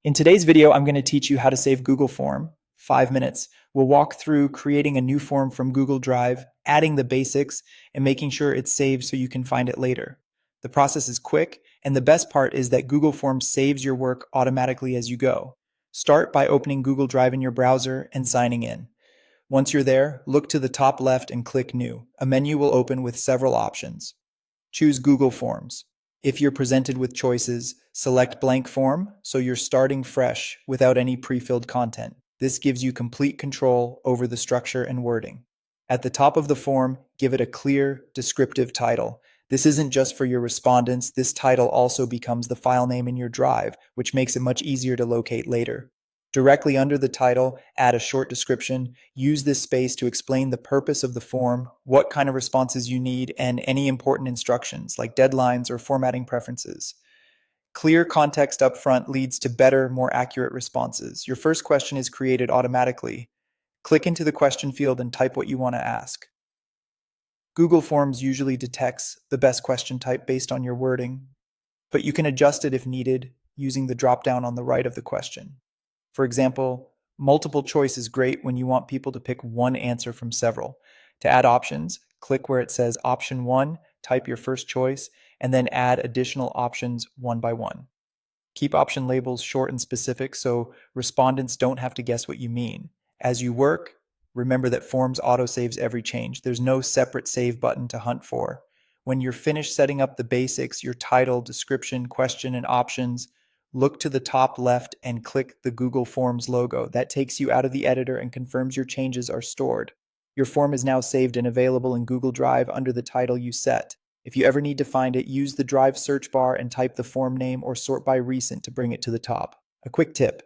In today's video, I'm going to teach you how to save Google Form. 5 minutes. We'll walk through creating a new form from Google Drive, adding the basics, and making sure it's saved so you can find it later. The process is quick, and the best part is that Google Forms saves your work automatically as you go. Start by opening Google Drive in your browser and signing in. Once you're there, look to the top left and click New. A menu will open with several options. Choose Google Forms. If you're presented with choices, select blank form so you're starting fresh without any pre-filled content. This gives you complete control over the structure and wording. At the top of the form, give it a clear, descriptive title. This isn't just for your respondents, this title also becomes the file name in your drive, which makes it much easier to locate later. Directly under the title, add a short description. Use this space to explain the purpose of the form, what kind of responses you need, and any important instructions like deadlines or formatting preferences. Clear context up front leads to better, more accurate responses. Your first question is created automatically. Click into the question field and type what you want to ask. Google Forms usually detects the best question type based on your wording, but you can adjust it if needed using the drop-down on the right of the question. For example, multiple choice is great when you want people to pick one answer from several. To add options, click where it says option 1, type your first choice, and then add additional options one by one. Keep option labels short and specific so respondents don't have to guess what you mean. As you work, remember that Forms autosaves every change. There's no separate save button to hunt for. When you're finished setting up the basics, your title, description, question, and options, look to the top left and click the Google Forms logo. That takes you out of the editor and confirms your changes are stored. Your form is now saved and available in Google Drive under the title you set. If you ever need to find it, use the Drive search bar and type the form name or sort by recent to bring it to the top. A quick tip: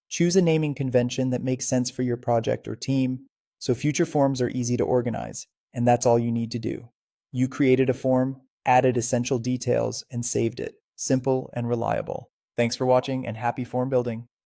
choose a naming convention that makes sense for your project or team, so future forms are easy to organize, and that's all you need to do. You created a form, added essential details, and saved it. Simple and reliable. Thanks for watching and happy form building.